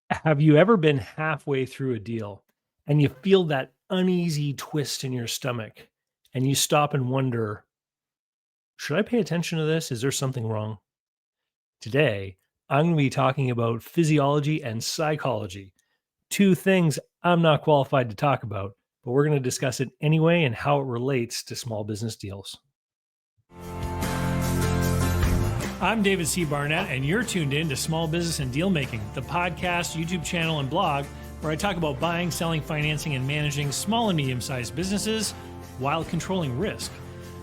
Have you ever been halfway through a deal and you feel that uneasy twist in your stomach and you stop and wonder, should I pay attention to this? Is there something wrong? Today, I'm going to be talking about physiology and psychology, two things I'm not qualified to talk about, but we're going to discuss it anyway and how it relates to small business deals. I'm David C. Barnett, and you're tuned in to Small Business and Deal Making, the podcast, YouTube channel, and blog where I talk about buying, selling, financing, and managing small and medium-sized businesses while controlling risk.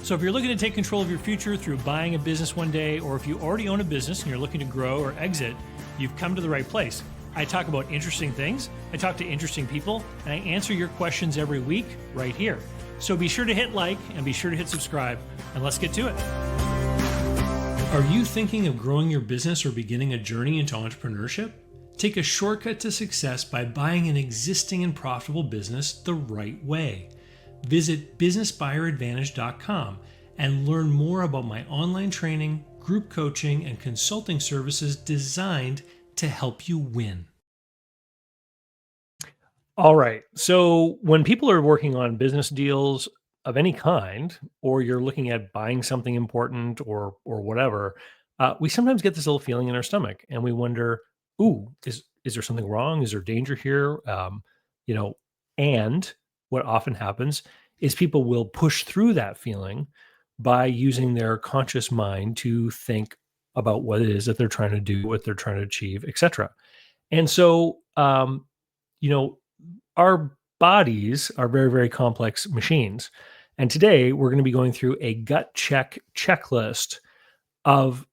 So if you're looking to take control of your future through buying a business one day, or if you already own a business and you're looking to grow or exit, you've come to the right place. I talk about interesting things, I talk to interesting people, and I answer your questions every week right here. So be sure to hit like and be sure to hit subscribe, and let's get to it. Are you thinking of growing your business or beginning a journey into entrepreneurship? Take a shortcut to success by buying an existing and profitable business the right way. Visit businessbuyeradvantage.com and learn more about my online training, group coaching, and consulting services designed to help you win. All right. So when people are working on business deals of any kind, or you're looking at buying something important or whatever, we sometimes get this little feeling in our stomach, and we wonder, "Ooh, is there something wrong? Is there danger here?" You know, and what often happens is people will push through that feeling by using their conscious mind to think about what it is that they're trying to do, what they're trying to achieve, etc. And so, you know, our bodies are very, very complex machines. And today we're going to be going through a gut check checklist of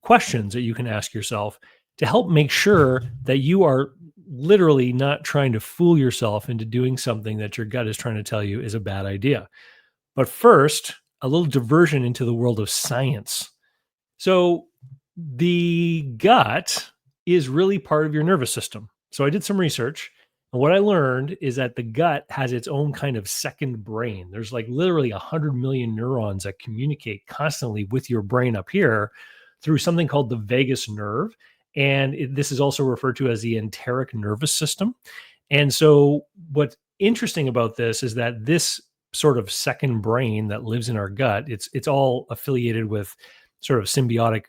questions that you can ask yourself to help make sure that you are literally not trying to fool yourself into doing something that your gut is trying to tell you is a bad idea. But first, a little diversion into the world of science. So, the gut is really part of your nervous system. So, I did some research, and what I learned is that the gut has its own kind of second brain. There's like literally 100 million neurons that communicate constantly with your brain up here through something called the vagus nerve. And this is also referred to as the enteric nervous system. And so, what's interesting about this is that this sort of second brain that lives in our gut, it's all affiliated with sort of symbiotic,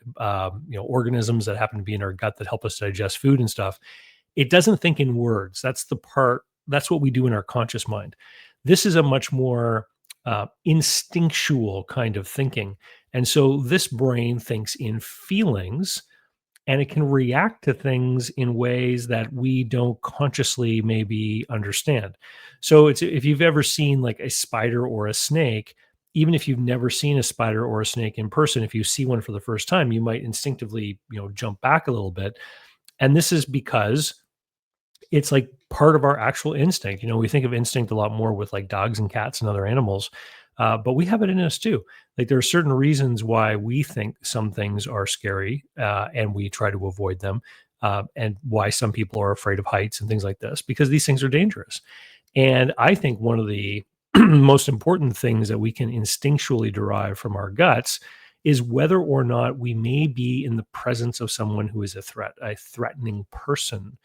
organisms that happen to be in our gut that help us digest food and stuff. It doesn't think in words. That's the part. That's what we do in our conscious mind. This is a much more instinctual kind of thinking, and so this brain thinks in feelings, and it can react to things in ways that we don't consciously maybe understand. So it's if you've ever seen like a spider or a snake, even if you've never seen a spider or a snake in person, if you see one for the first time, you might instinctively, jump back a little bit. And this is because it's like part of our actual instinct. We think of instinct a lot more with like dogs and cats and other animals, but we have it in us too. Like there are certain reasons why we think some things are scary, and we try to avoid them, and why some people are afraid of heights and things like this, because these things are dangerous. And I think one of the most important things that we can instinctually derive from our guts is whether or not we may be in the presence of someone who is a threat, a threatening person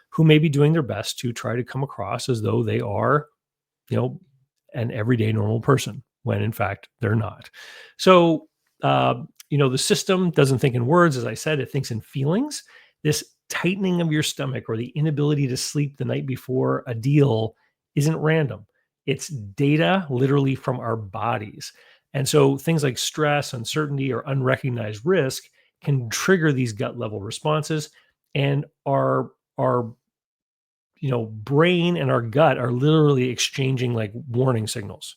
who may be doing their best to try to come across as though they are, you know, an everyday normal person when in fact they're not. So, the system doesn't think in words. As I said, it thinks in feelings. This tightening of your stomach or the inability to sleep the night before a deal isn't random. It's data literally from our bodies. And so things like stress, uncertainty, or unrecognized risk can trigger these gut level responses. And our brain and our gut are literally exchanging like warning signals.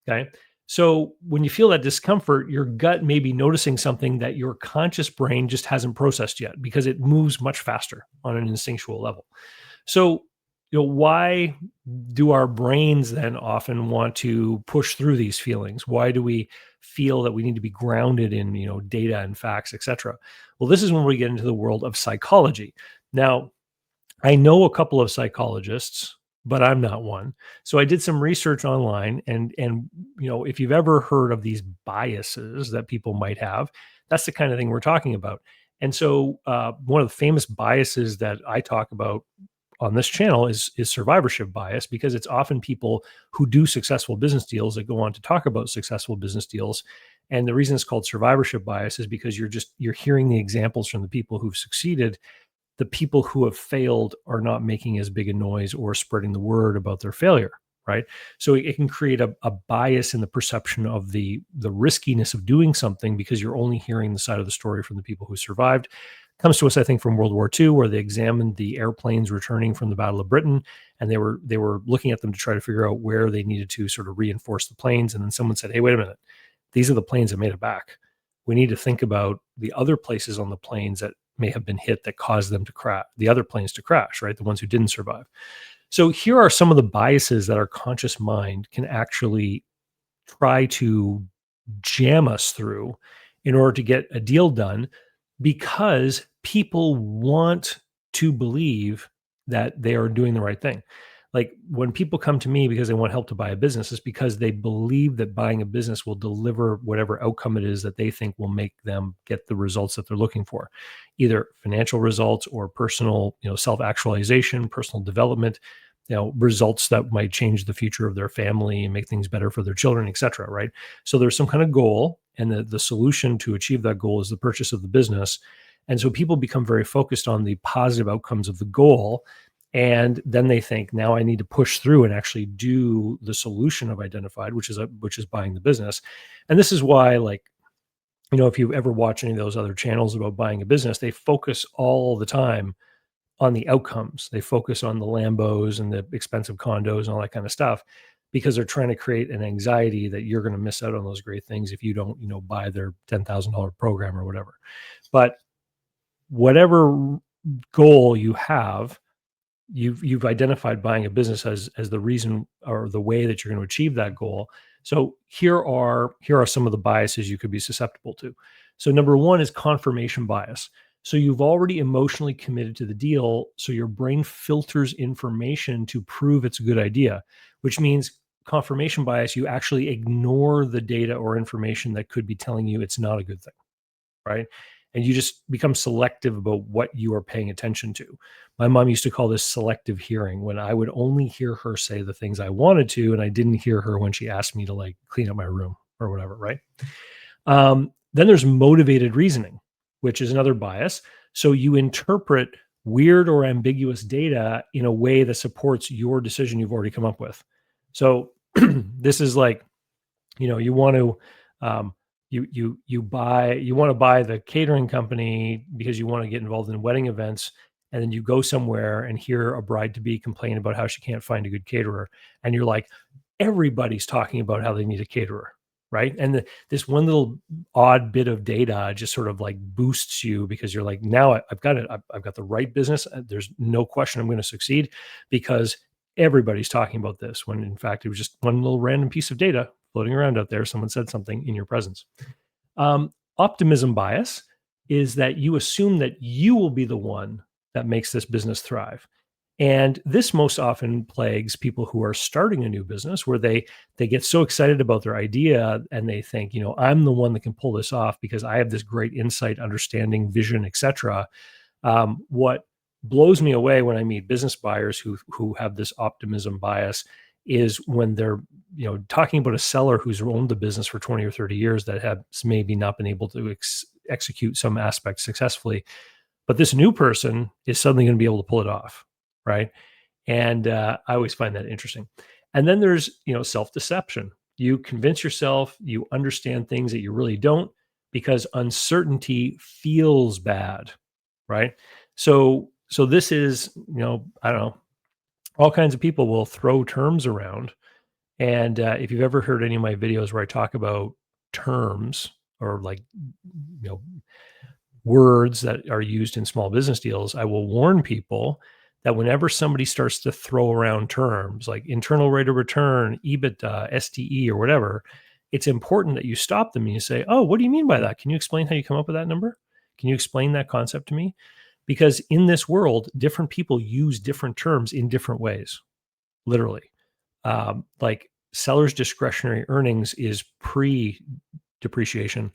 Okay. So when you feel that discomfort, your gut may be noticing something that your conscious brain just hasn't processed yet because it moves much faster on an instinctual level. So, why do our brains then often want to push through these feelings? Why do we feel that we need to be grounded in, data and facts, etc.? Well, this is when we get into the world of psychology. Now, I know a couple of psychologists, but I'm not one. So I did some research online, and if you've ever heard of these biases that people might have, that's the kind of thing we're talking about. And so, one of the famous biases that I talk about on this channel is survivorship bias, because it's often people who do successful business deals that go on to talk about successful business deals. And the reason it's called survivorship bias is because you're hearing the examples from the people who've succeeded. The people who have failed are not making as big a noise or spreading the word about their failure, right? So it can create a bias in the perception of the riskiness of doing something, because you're only hearing the side of the story from the people who survived. Comes to us, I think, from World War II, where they examined the airplanes returning from the Battle of Britain, and they were looking at them to try to figure out where they needed to sort of reinforce the planes. And then someone said, "Hey, wait a minute, these are the planes that made it back. We need to think about the other places on the planes that may have been hit that caused them to crash, the other planes to crash, right? The ones who didn't survive." So here are some of the biases that our conscious mind can actually try to jam us through in order to get a deal done, because people want to believe that they are doing the right thing. Like when people come to me because they want help to buy a business, it's because they believe that buying a business will deliver whatever outcome it is that they think will make them get the results that they're looking for, either financial results or personal, self-actualization, personal development, results that might change the future of their family and make things better for their children, et cetera, right? So there's some kind of goal, and the solution to achieve that goal is the purchase of the business. And so people become very focused on the positive outcomes of the goal. And then they think, now I need to push through and actually do the solution I've identified, which is buying the business. And this is why, like, if you ever watch any of those other channels about buying a business, they focus all the time on the outcomes. They focus on the Lambos and the expensive condos and all that kind of stuff, because they're trying to create an anxiety that you're going to miss out on those great things if you don't, buy their $10,000 program or whatever. But whatever goal you have, you've identified buying a business as the reason or the way that you're going to achieve that goal. So here are some of the biases you could be susceptible to. So number one is confirmation bias. So you've already emotionally committed to the deal, so your brain filters information to prove it's a good idea, which means confirmation bias, you actually ignore the data or information that could be telling you it's not a good thing, right? And you just become selective about what you are paying attention to. My mom used to call this selective hearing, when I would only hear her say the things I wanted to, and I didn't hear her when she asked me to like clean up my room or whatever, right? Then there's motivated reasoning, which is another bias. So you interpret weird or ambiguous data in a way that supports your decision you've already come up with. So this is like, you want to you want to buy the catering company because you want to get involved in wedding events, and then you go somewhere and hear a bride to be complain about how she can't find a good caterer, and you're like, everybody's talking about how they need a caterer, right? And this one little odd bit of data just sort of like boosts you, because you're like, now I've got it, I've got the right business, there's no question I'm going to succeed, because everybody's talking about this, when in fact it was just one little random piece of data floating around out there. Someone said something in your presence. Optimism bias is that you assume that you will be the one that makes this business thrive. And this most often plagues people who are starting a new business, where they get so excited about their idea and they think, I'm the one that can pull this off because I have this great insight, understanding, vision, etc. What blows me away when I meet business buyers who have this optimism bias is when they're talking about a seller who's owned the business for 20 or 30 years that has maybe not been able to execute some aspects successfully, but this new person is suddenly going to be able to pull it off, right? And I always find that interesting. And then there's self-deception. You convince yourself you understand things that you really don't, because uncertainty feels bad, right? So this is, I don't know, all kinds of people will throw terms around. And if you've ever heard any of my videos where I talk about terms, or like, you know, words that are used in small business deals, I will warn people that whenever somebody starts to throw around terms like internal rate of return, EBITDA, STE, or whatever, it's important that you stop them and you say, "Oh, what do you mean by that? Can you explain how you come up with that number? Can you explain that concept to me?" Because in this world, different people use different terms in different ways, literally. Like seller's discretionary earnings is pre depreciation.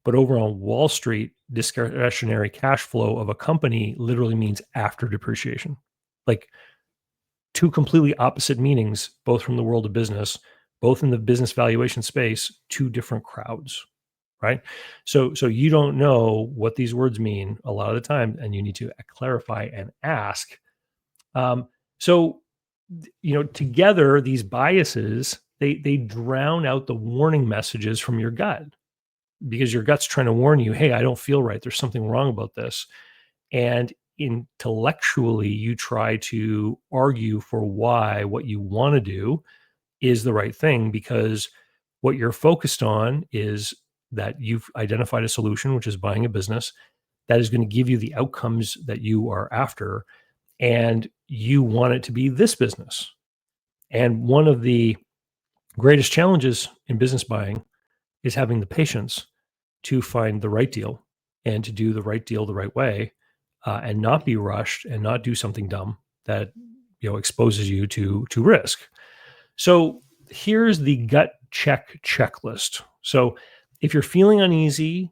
But over on Wall Street, discretionary cash flow of a company literally means after depreciation. Like two completely opposite meanings, both from the world of business, both in the business valuation space, two different crowds, right? So you don't know what these words mean a lot of the time, and you need to clarify and ask. Um, so together these biases they drown out the warning messages from your gut because your gut's trying to warn you, hey, I don't feel right. There's something wrong about this. And intellectually, you try to argue for why what you want to do is the right thing because what you're focused on is that you've identified a solution, which is buying a business that is going to give you the outcomes that you are after. And you want it to be this business. And one of the greatest challenges in business buying is having the patience to find the right deal and to do the right deal the right way, and not be rushed and not do something dumb that exposes you to risk. So here's the gut check checklist. So if you're feeling uneasy,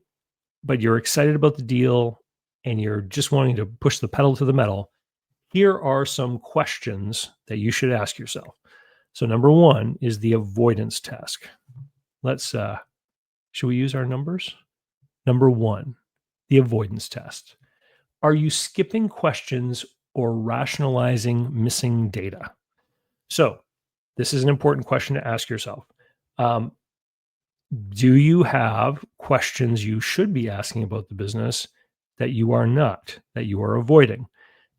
but you're excited about the deal and you're just wanting to push the pedal to the metal, here are some questions that you should ask yourself. So number one is the avoidance test. Let's should we use our numbers? Number one, the avoidance test. Are you skipping questions or rationalizing missing data? So this is an important question to ask yourself. Um, do you have questions you should be asking about the business that you are not, that you are avoiding?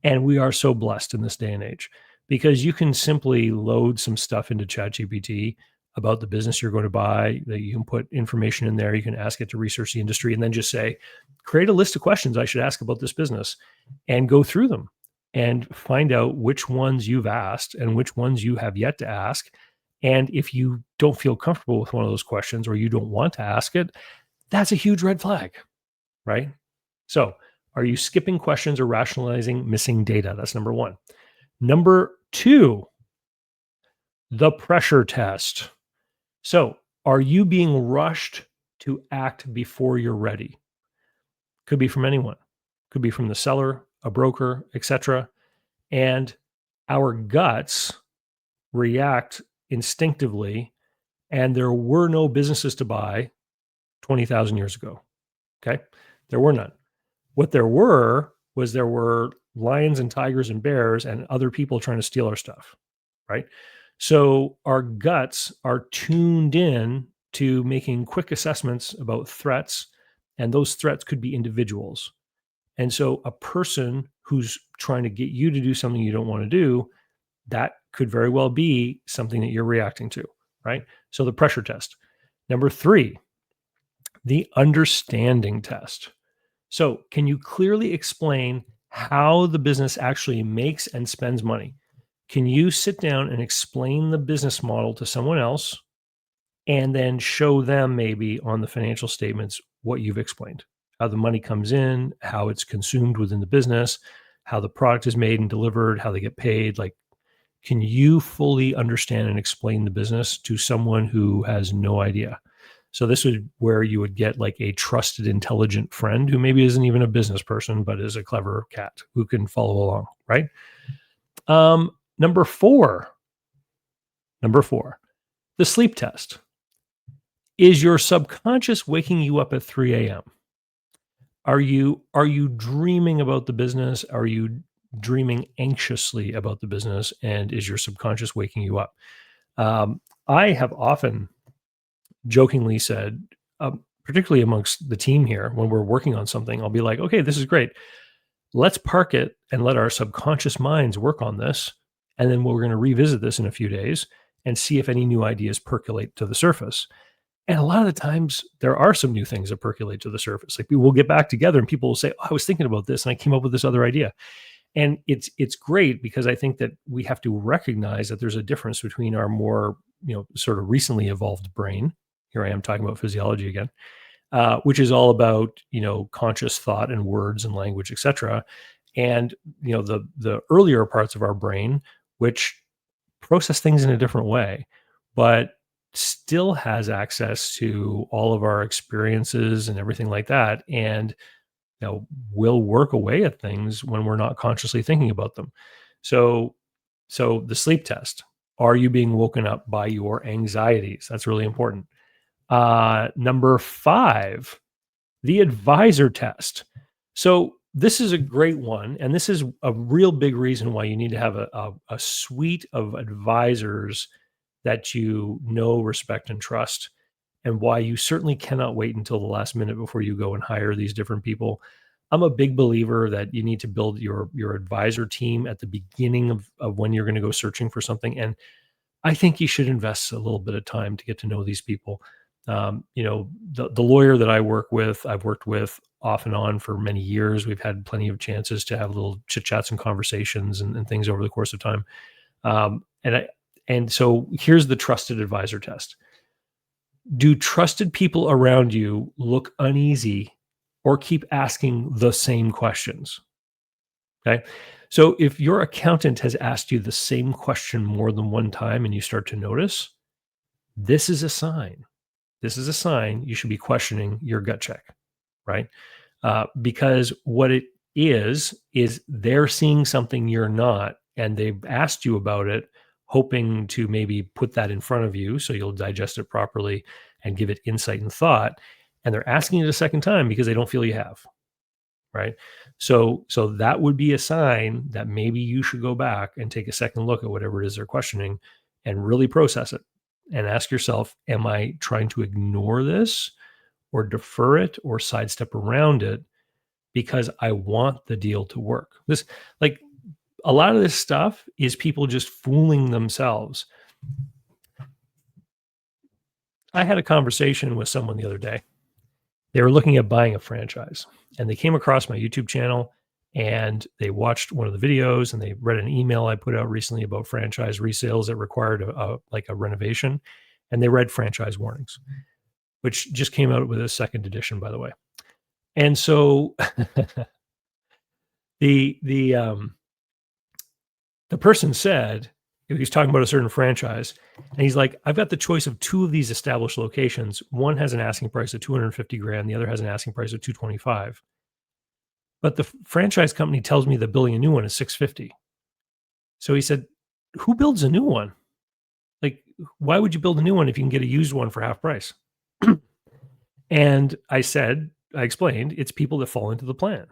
And we are so blessed in this day and age because you can simply load some stuff into ChatGPT about the business you're going to buy, that you can put information in there. You can ask it to research the industry and then just say, create a list of questions I should ask about this business and go through them and find out which ones you've asked and which ones you have yet to ask. And if you don't feel comfortable with one of those questions or you don't want to ask it, that's a huge red flag, right? So, are you skipping questions or rationalizing missing data? That's number one. Number two, the pressure test. So, are you being rushed to act before you're ready? Could be from anyone, could be from the seller, a broker, etc. And our guts react instinctively, and there were no businesses to buy 20,000 years ago. Okay. There were none. What there were lions and tigers and bears and other people trying to steal our stuff, right? So our guts are tuned in to making quick assessments about threats, and those threats could be individuals. And so a person who's trying to get you to do something you don't want to do, that could very well be something that you're reacting to, right? So the pressure test. Number three, the understanding test. So, can you clearly explain how the business actually makes and spends money? Can you sit down and explain the business model to someone else and then show them maybe on the financial statements what you've explained? How the money comes in, how it's consumed within the business, how the product is made and delivered, how they get paid. Like, can you fully understand and explain the business to someone who has no idea? So this is where you would get like a trusted, intelligent friend who maybe isn't even a business person, but is a clever cat who can follow along, right? Um, number four, the sleep test. Is your subconscious waking you up at 3 a.m.? Are you dreaming about the business? Are you dreaming anxiously about the business? And is your subconscious waking you up? I have often jokingly said, particularly amongst the team here, when we're working on something, I'll be like, okay, this is great. Let's park it and let our subconscious minds work on this. And then we're going to revisit this in a few days and see if any new ideas percolate to the surface. And a lot of the times there are some new things that percolate to the surface. Like we will get back together and people will say, oh, I was thinking about this and I came up with this other idea. And it's great because I think that we have to recognize that there's a difference between our more, sort of recently evolved brain. Here I am talking about physiology again, which is all about, conscious thought and words and language, et cetera. And, the earlier parts of our brain, which process things in a different way. But still has access to all of our experiences and everything like that, and will work away at things when we're not consciously thinking about them. So, so the sleep test. Are you being woken up by your anxieties? That's really important. Number 5, the advisor test. So this is a great one, and this is a real big reason why you need to have a suite of advisors that you know, respect, and trust, and why you certainly cannot wait until the last minute before you go and hire these different people. I'm a big believer that you need to build your advisor team at the beginning of when you're going to go searching for something. And I think you should invest a little bit of time to get to know these people. The lawyer that I've worked with off and on for many years. We've had plenty of chances to have little chit chats and conversations and things over the course of time. Um, and I, and so here's the trusted advisor test. Do trusted people around you look uneasy or keep asking the same questions? Okay. So if your accountant has asked you the same question more than one time and you start to notice, this is a sign. This is a sign you should be questioning your gut check, right? Because what it is they're seeing something you're not, and they've asked you about it, hoping to maybe put that in front of you so you'll digest it properly and give it insight and thought. And they're asking it a second time because they don't feel you have, right? So that would be a sign that maybe you should go back and take a second look at whatever it is they're questioning and really process it and ask yourself, am I trying to ignore this or defer it or sidestep around it because I want the deal to work? This, like, a lot of this stuff is people just fooling themselves. I had a conversation with someone the other day. They were looking at buying a franchise, and they came across my YouTube channel, and they watched one of the videos, and they read an email I put out recently about franchise resales that required like a renovation, and they read franchise warnings, which just came out with a second edition, by the way. And so the the um, the person said, he was talking about a certain franchise, and he's like, I've got the choice of 2 of these established locations. One has an asking price of 250 grand. The other has an asking price of 225. But the franchise company tells me that building a new one is 650. So he said, who builds a new one? Like, why would you build a new one if you can get a used one for half price? And I explained, it's people that fall into the plan.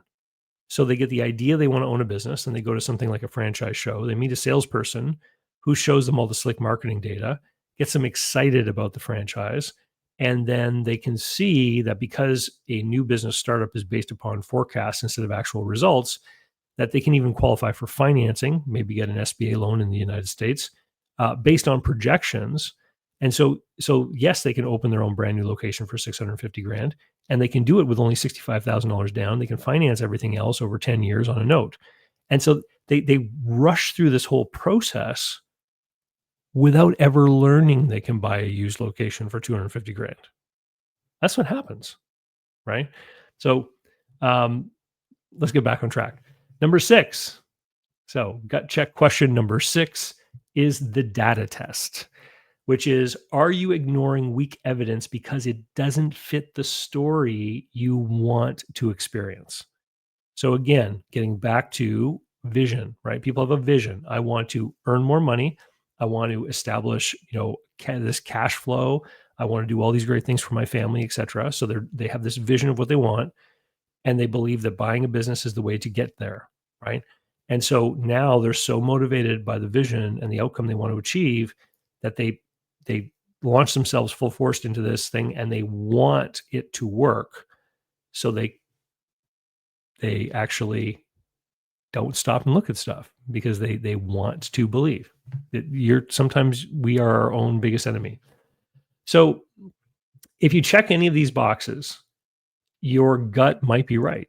So they get the idea they want to own a business and they go to something like a franchise show. They meet a salesperson who shows them all the slick marketing data, gets them excited about the franchise. And then they can see that because a new business startup is based upon forecasts instead of actual results, that they can even qualify for financing, maybe get an SBA loan in the United States based on projections. And so yes, they can open their own brand new location for 650 grand, and they can do it with only $65,000 down. They can finance everything else over 10 years on a note. And so they rush through this whole process without ever learning they can buy a used location for 250 grand. That's what happens, right? So let's get back on track. Number 6. So gut check question number 6 is the data test, which is, are you ignoring weak evidence because it doesn't fit the story you want to experience? So again, getting back to vision, right? People have a vision. I want to earn more money. I want to establish, this cash flow. I want to do all these great things for my family, etc. So they have this vision of what they want, and they believe that buying a business is the way to get there, right? And so now they're so motivated by the vision and the outcome they want to achieve that they launch themselves full force into this thing, and they want it to work. So they actually don't stop and look at stuff because they want to believe that sometimes we are our own biggest enemy. So if you check any of these boxes, your gut might be right.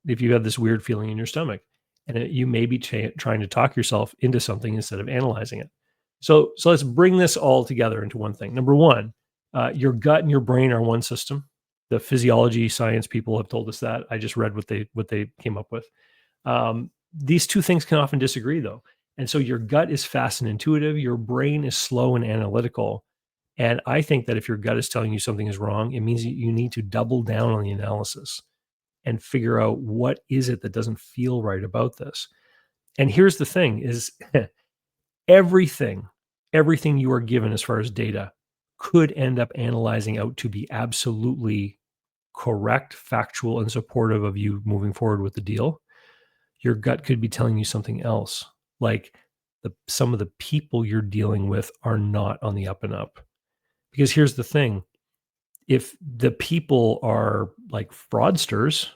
If you have this weird feeling in your stomach, and you may be trying to talk yourself into something instead of analyzing it. So let's bring this all together into one thing. Number 1, your gut and your brain are one system. The physiology science people have told us that. I just read what they came up with. These two things can often disagree, though. And so your gut is fast and intuitive. Your brain is slow and analytical. And I think that if your gut is telling you something is wrong, it means that you need to double down on the analysis and figure out what is it that doesn't feel right about this. And here's the thing is everything, everything you are given as far as data could end up analyzing out to be absolutely correct, factual, and supportive of you moving forward with the deal. Your gut could be telling you something else, like some of the people you're dealing with are not on the up and up. Because here's the thing, if the people are like fraudsters,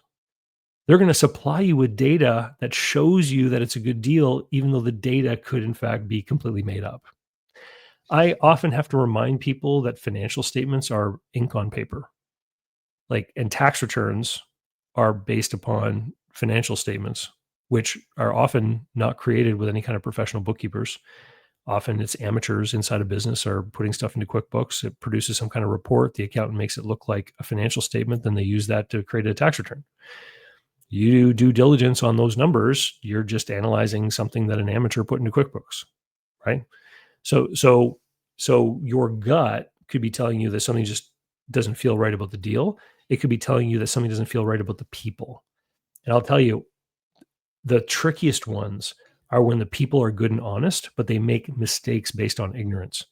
they're going to supply you with data that shows you that it's a good deal, even though the data could, in fact, be completely made up. I often have to remind people that financial statements are ink on paper, and tax returns are based upon financial statements, which are often not created with any kind of professional bookkeepers. Often it's amateurs inside a business are putting stuff into QuickBooks. It produces some kind of report. The accountant makes it look like a financial statement. Then they use that to create a tax return. You do due diligence on those numbers. You're just analyzing something that an amateur put into QuickBooks, right? So your gut could be telling you that something just doesn't feel right about the deal. It could be telling you that something doesn't feel right about the people. And I'll tell you, the trickiest ones are when the people are good and honest, but they make mistakes based on ignorance,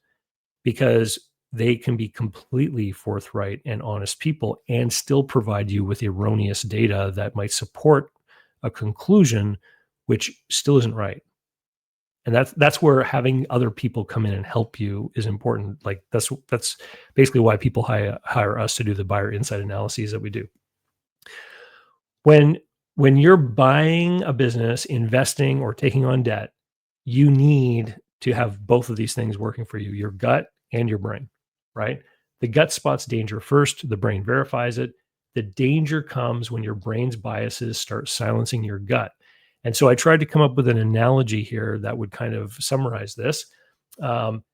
because they can be completely forthright and honest people and still provide you with erroneous data that might support a conclusion which still isn't right. And that's where having other people come in and help you is important. Like that's basically why people hire us to do the buyer insight analyses that we do. When when you're buying a business, investing or taking on debt, you need to have both of these things working for you, your gut and your brain, right? The gut spots danger first, the brain verifies it. The danger comes when your brain's biases start silencing your gut. And so I tried to come up with an analogy here that would kind of summarize this. Um,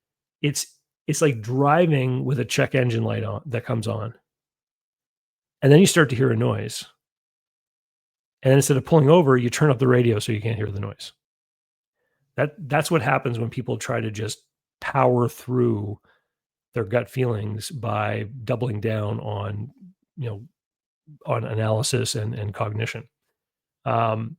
it's it's like driving with a check engine light on that comes on, and then you start to hear a noise. And instead of pulling over, you turn up the radio so you can't hear the noise. That's what happens when people try to just power through their gut feelings by doubling down on, you know, on analysis and cognition. Um,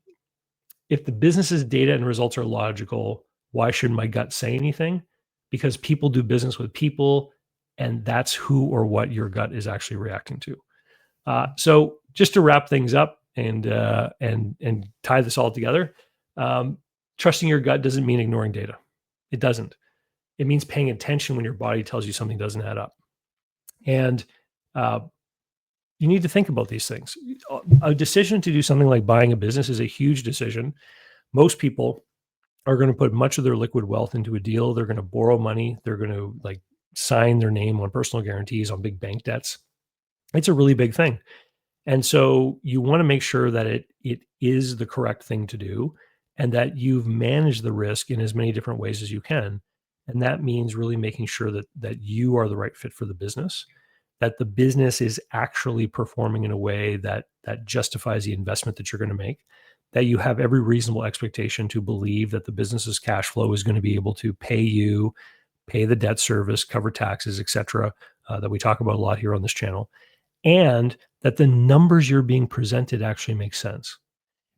if the business's data and results are logical, why should my gut say anything? Because people do business with people, and that's who or what your gut is actually reacting to. So just to wrap things up and tie this all together, um, trusting your gut doesn't mean ignoring data. It doesn't. It means paying attention when your body tells you something doesn't add up. And uh, you need to think about these things. A decision to do something like buying a business is a huge decision. Most people are going to put much of their liquid wealth into a deal. They're going to borrow money. They're going to sign their name on personal guarantees on big bank debts. It's a really big thing. And so you want to make sure that it is the correct thing to do and that you've managed the risk in as many different ways as you can. And that means really making sure that you are the right fit for the business, that the business is actually performing in a way that justifies the investment that you're going to make, that you have every reasonable expectation to believe that the business's cash flow is going to be able to pay you, pay the debt service, cover taxes, et cetera, that we talk about a lot here on this channel, and that the numbers you're being presented actually make sense.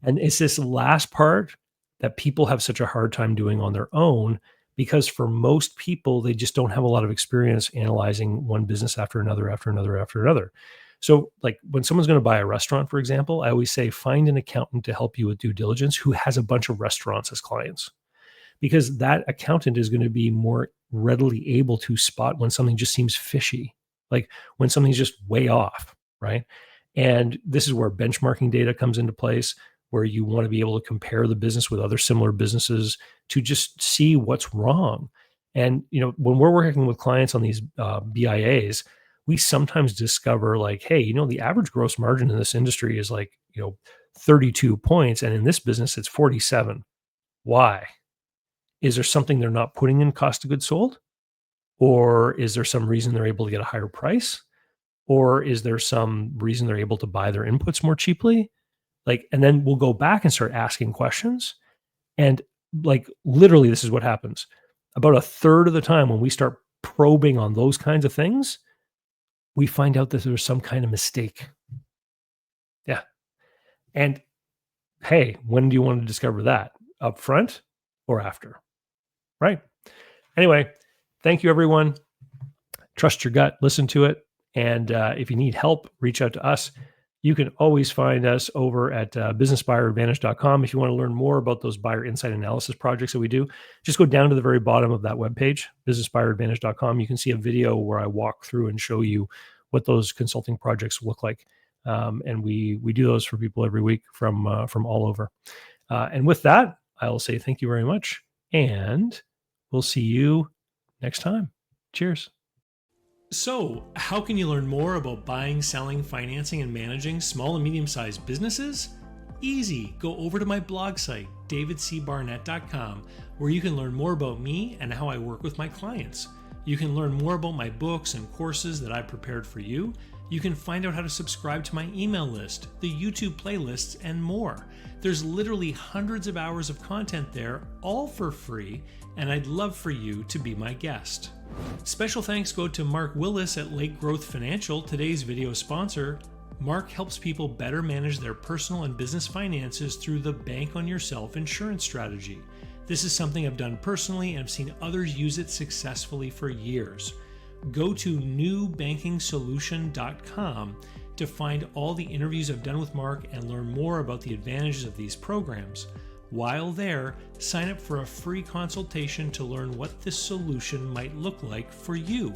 And it's this last part that people have such a hard time doing on their own, because for most people, they just don't have a lot of experience analyzing one business after another, after another, after another. So, like when someone's going to buy a restaurant, for example, I always say find an accountant to help you with due diligence who has a bunch of restaurants as clients, because that accountant is going to be more readily able to spot when something just seems fishy, like when something's just way off, right? And this is where benchmarking data comes into place, where you want to be able to compare the business with other similar businesses to just see what's wrong. And when we're working with clients on these BIAs, we sometimes discover hey, the average gross margin in this industry is 32 points, and in this business it's 47. Why? Is there something they're not putting in cost of goods sold? Or is there some reason they're able to get a higher price? Or is there some reason they're able to buy their inputs more cheaply? And then we'll go back and start asking questions. And literally, this is what happens. About a third of the time when we start probing on those kinds of things, we find out that there's some kind of mistake. Yeah. And hey, when do you want to discover that? Up front or after? Right. Anyway, thank you, everyone. Trust your gut, listen to it. And if you need help, reach out to us. You can always find us over at businessbuyeradvantage.com. If you want to learn more about those buyer insight analysis projects that we do, just go down to the very bottom of that webpage, businessbuyeradvantage.com. You can see a video where I walk through and show you what those consulting projects look like. And we do those for people every week from all over. And with that, I'll say thank you very much. And we'll see you next time. Cheers. So, how can you learn more about buying, selling, financing, and managing small and medium-sized businesses? Easy. Go over to my blog site, davidcbarnett.com, where you can learn more about me and how I work with my clients. You can learn more about my books and courses that I prepared for you. You can find out how to subscribe to my email list, the YouTube playlists, and more. There's literally hundreds of hours of content there, all for free, and I'd love for you to be my guest. Special thanks go to Mark Willis at Lake Growth Financial, today's video sponsor. Mark helps people better manage their personal and business finances through the Bank on Yourself insurance strategy. This is something I've done personally and I've seen others use it successfully for years. Go to newbankingsolution.com to find all the interviews I've done with Mark and learn more about the advantages of these programs. While there, sign up for a free consultation to learn what this solution might look like for you.